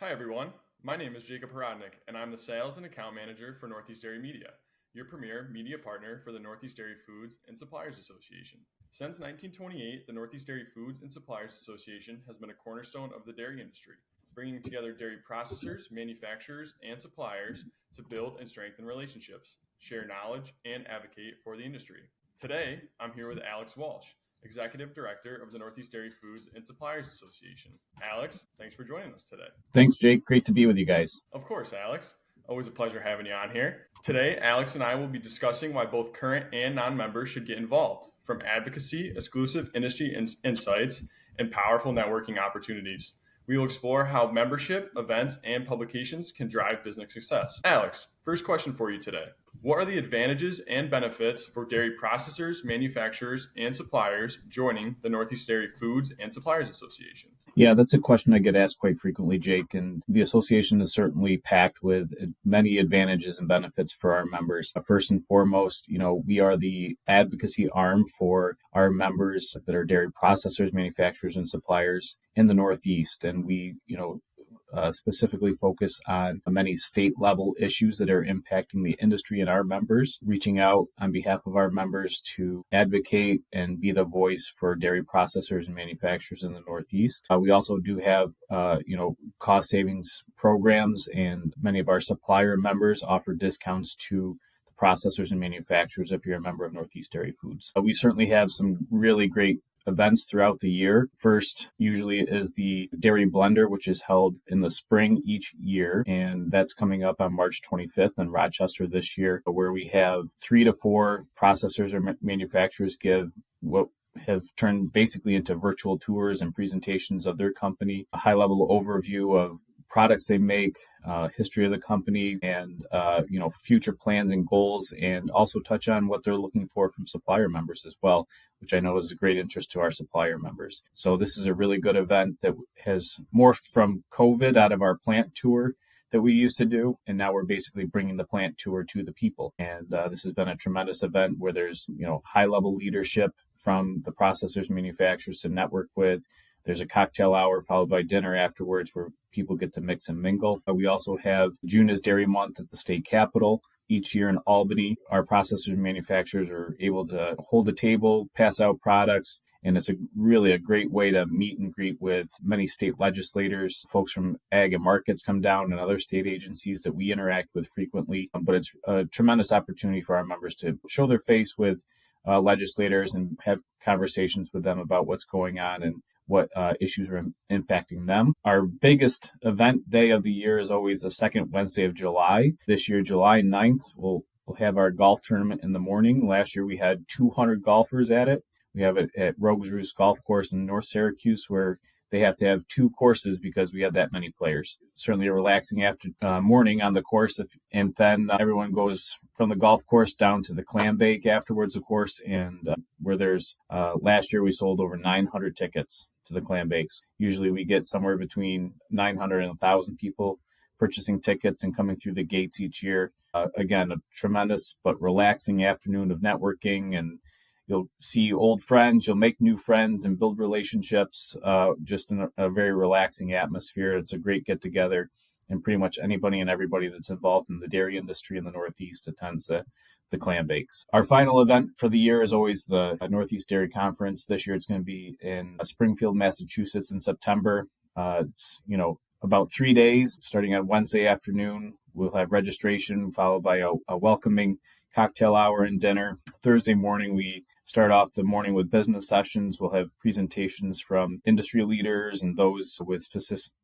Hi, everyone. My name is Jacob Horodnik, and I'm the Sales and Account Manager for Northeast Dairy Media, your premier media partner for the Northeast Dairy Foods and Suppliers Association. Since 1928, the Northeast Dairy Foods and Suppliers Association has been a cornerstone of the dairy industry, bringing together dairy processors, manufacturers, and suppliers to build and strengthen relationships, share knowledge, and advocate for the industry. Today, I'm here with Alex Walsh, Executive Director of the Northeast Dairy Foods and Suppliers Association. Alex, thanks for joining us today. Thanks, Jake. Great to be with you guys. Of course, Alex. Always a pleasure having you on here. Today, Alex and I will be discussing why both current and non-members should get involved, from advocacy, exclusive industry insights, and powerful networking opportunities. We will explore how membership, events, and publications can drive business success. Alex, first question for you today. What are the advantages and benefits for dairy processors, manufacturers, and suppliers joining the Northeast Dairy Foods and Suppliers Association? Yeah, that's a question I get asked quite frequently, Jake, and the association is certainly packed with many advantages and benefits for our members. First and foremost, we are the advocacy arm for our members that are dairy processors, manufacturers, and suppliers in the Northeast, and we, specifically focus on many state level issues that are impacting the industry and our members, reaching out on behalf of our members to advocate and be the voice for dairy processors and manufacturers in the Northeast. We also do have, cost savings programs, and many of our supplier members offer discounts to processors and manufacturers if you're a member of Northeast Dairy Foods. We certainly have some really great events throughout the year. First, usually is the Dairy Blender, which is held in the spring each year, and that's coming up on March 25th in Rochester this year, where we have 3 to 4 processors or manufacturers give what have turned basically into virtual tours and presentations of their company, a high-level overview of products they make, history of the company, and future plans and goals, and also touch on what they're looking for from supplier members as well, which I know is a great interest to our supplier members. So this is a really good event that has morphed from COVID out of our plant tour that we used to do, and now we're basically bringing the plant tour to the people. And this has been a tremendous event where there's high-level leadership from the processors and manufacturers to network with. There's a cocktail hour followed by dinner afterwards where people get to mix and mingle. We also have June is Dairy Month at the state capitol. Each year in Albany, our processors and manufacturers are able to hold a table, pass out products, and it's really a great way to meet and greet with many state legislators. Folks from ag and markets come down, and other state agencies that we interact with frequently. But it's a tremendous opportunity for our members to show their face with legislators and have conversations with them about what's going on and what issues are impacting them. Our biggest event day of the year is always the second Wednesday of July. This year, July 9th, we'll have our golf tournament in the morning. Last year, we had 200 golfers at it. We have it at Rogues Roost Golf Course in North Syracuse, where they have to have 2 courses because we have that many players. Certainly a relaxing after morning on the course, and then everyone goes from the golf course down to the clam bake afterwards, of course, and where there's last year we sold over 900 tickets to the clam bakes. Usually we get somewhere between 900 and 1,000 people purchasing tickets and coming through the gates each year. Again, a tremendous but relaxing afternoon of networking, and you'll see old friends, you'll make new friends and build relationships just in a very relaxing atmosphere. It's a great get-together, and pretty much anybody and everybody that's involved in the dairy industry in the Northeast attends the clam bakes. Our final event for the year is always the Northeast Dairy Conference. This year it's going to be in Springfield, Massachusetts in September. It's, about 3 days, starting on Wednesday afternoon. We'll have registration followed by a welcoming cocktail hour and dinner. Thursday morning, we start off the morning with business sessions. We'll have presentations from industry leaders and those with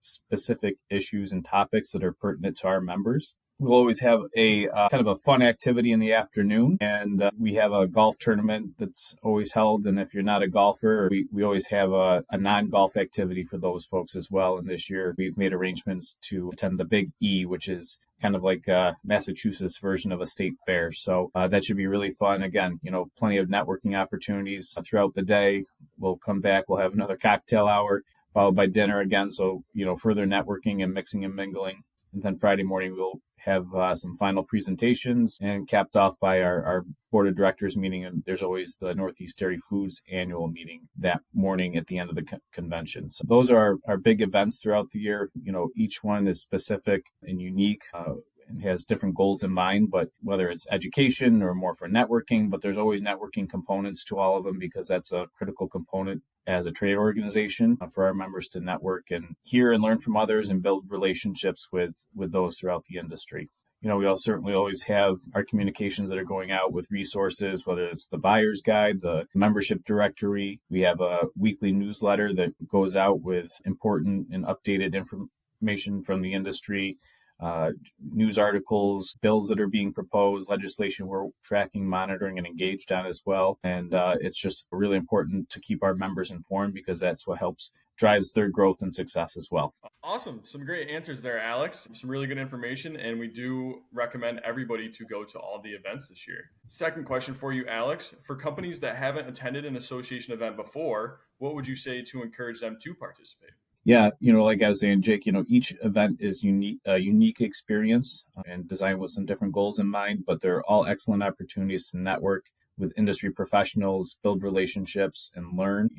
specific issues and topics that are pertinent to our members. We'll always have a kind of a fun activity in the afternoon, and we have a golf tournament that's always held. And if you're not a golfer, we always have a non-golf activity for those folks as well. And this year, we've made arrangements to attend the Big E, which is kind of like Massachusetts version of a state fair. So that should be really fun. Again, plenty of networking opportunities throughout the day. We'll come back. We'll have another cocktail hour followed by dinner again. So, further networking and mixing and mingling. And then Friday morning, we'll have some final presentations and capped off by our board of directors meeting. And there's always the Northeast Dairy Foods annual meeting that morning at the end of the convention. So those are our big events throughout the year. Each one is specific and unique. And has different goals in mind, but whether it's education or more for networking, but there's always networking components to all of them because that's a critical component as a trade organization for our members to network and hear and learn from others and build relationships with those throughout the industry. We all certainly always have our communications that are going out with resources, whether it's the buyer's guide, the membership directory. We have a weekly newsletter that goes out with important and updated information from the industry. News articles, bills that are being proposed, legislation we're tracking, monitoring, and engaged on as well. And it's just really important to keep our members informed because that's what drives their growth and success as well. Awesome. Some great answers there, Alex. Some really good information, and we do recommend everybody to go to all the events this year. Second question for you, Alex. For companies that haven't attended an association event before, what would you say to encourage them to participate? Yeah, like I was saying, Jake, each event is a unique experience and designed with some different goals in mind, but they're all excellent opportunities to network with industry professionals, build relationships, and learn.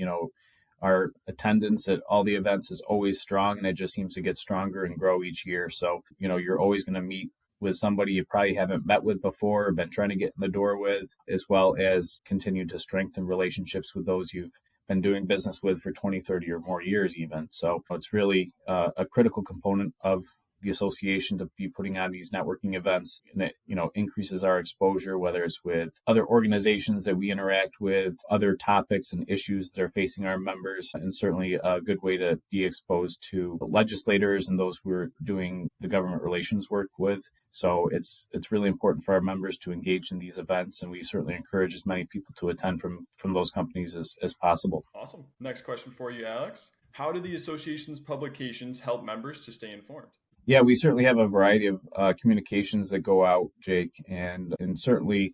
Our attendance at all the events is always strong, and it just seems to get stronger and grow each year. So, you're always going to meet with somebody you probably haven't met with before or been trying to get in the door with, as well as continue to strengthen relationships with those you've been doing business with for 20, 30 or more years even. So it's really a critical component of the association to be putting on these networking events, and it increases our exposure, whether it's with other organizations that we interact with, other topics and issues that are facing our members, and certainly a good way to be exposed to legislators and those we're doing the government relations work with. So it's really important for our members to engage in these events, and we certainly encourage as many people to attend from those companies as possible. Awesome. Next question for you, Alex. How do the association's publications help members to stay informed? Yeah, we certainly have a variety of communications that go out, Jake, and certainly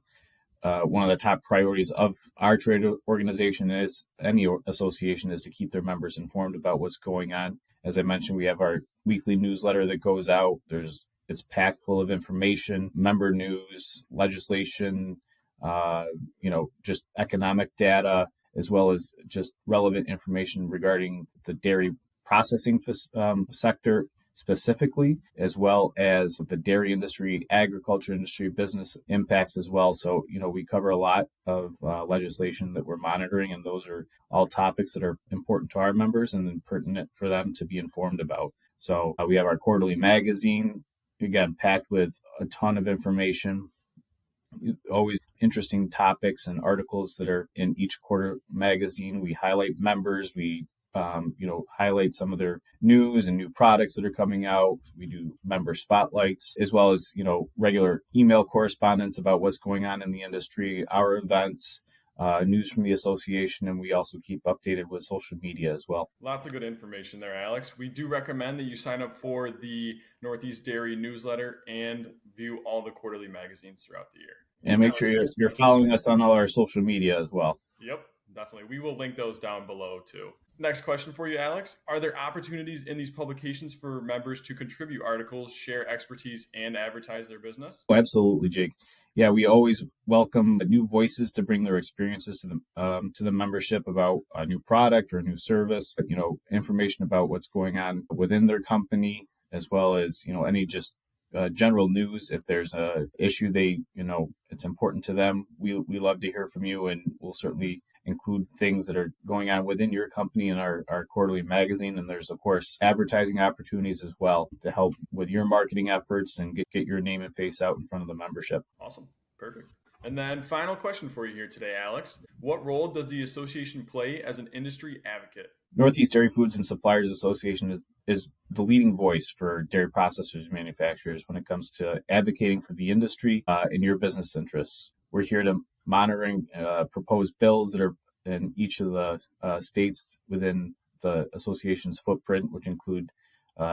one of the top priorities of our trade organization is any association is to keep their members informed about what's going on. As I mentioned, we have our weekly newsletter that goes out. It's packed full of information, member news, legislation, just economic data, as well as just relevant information regarding the dairy processing sector specifically, as well as the dairy industry, agriculture industry, business impacts as well. So, we cover a lot of legislation that we're monitoring, and those are all topics that are important to our members and then pertinent for them to be informed about. So we have our quarterly magazine, again, packed with a ton of information, always interesting topics and articles that are in each quarter magazine. We highlight members, we highlight some of their news and new products that are coming out. We do member spotlights, as well as, regular email correspondence about what's going on in the industry, our events, news from the association, and we also keep updated with social media as well. Lots of good information there, Alex. We do recommend that you sign up for the Northeast Dairy newsletter and view all the quarterly magazines throughout the year. And make sure you're following us on all our social media as well. Yep, definitely. We will link those down below too. Next question for you, Alex. Are there opportunities in these publications for members to contribute articles, share expertise, and advertise their business? Oh, absolutely, Jake. Yeah, we always welcome new voices to bring their experiences to the membership about a new product or a new service, information about what's going on within their company, as well as, any just general news. If there's a issue it's important to them, we love to hear from you, and we'll certainly include things that are going on within your company in our quarterly magazine. And there's, of course, advertising opportunities as well to help with your marketing efforts and get your name and face out in front of the membership. Awesome. Perfect. And then final question for you here today, Alex. What role does the association play as an industry advocate? Northeast Dairy Foods and Suppliers Association is the leading voice for dairy processors and manufacturers when it comes to advocating for the industry and your business interests. We're here to monitoring proposed bills that are in each of the states within the association's footprint, which include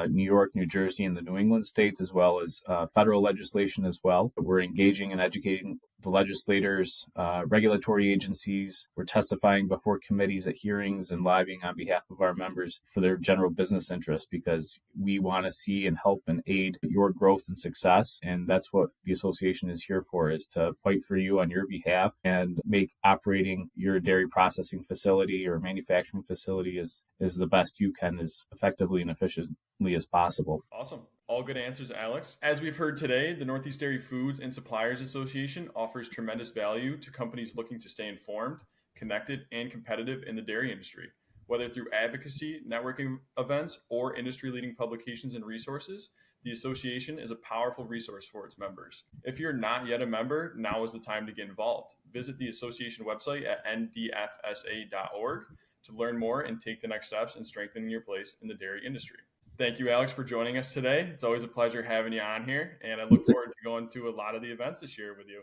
New York, New Jersey, and the New England states, as well as federal legislation as well. We're engaging and educating the legislators, regulatory agencies. We're testifying before committees at hearings and lobbying on behalf of our members for their general business interests, because we want to see and help and aid your growth and success. And that's what the association is here for, is to fight for you on your behalf and make operating your dairy processing facility or manufacturing facility is the best you can, as effectively and efficiently as possible. Awesome. All good answers, Alex. As we've heard today, the Northeast Dairy Foods and Suppliers Association offers tremendous value to companies looking to stay informed, connected, and competitive in the dairy industry. Whether through advocacy, networking events, or industry-leading publications and resources, the association is a powerful resource for its members. If you're not yet a member, now is the time to get involved. Visit the association website at ndfsa.org to learn more and take the next steps in strengthening your place in the dairy industry. Thank you, Alex, for joining us today. It's always a pleasure having you on here, and I look forward to going to a lot of the events this year with you.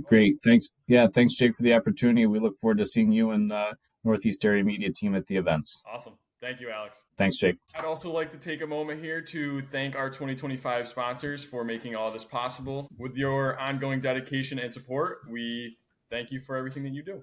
Great. Thanks. Yeah, thanks, Jake, for the opportunity. We look forward to seeing you and Northeast Dairy Media team at the events. Awesome. Thank you, Alex. Thanks, Jake. I'd also like to take a moment here to thank our 2025 sponsors for making all this possible. With your ongoing dedication and support, we thank you for everything that you do.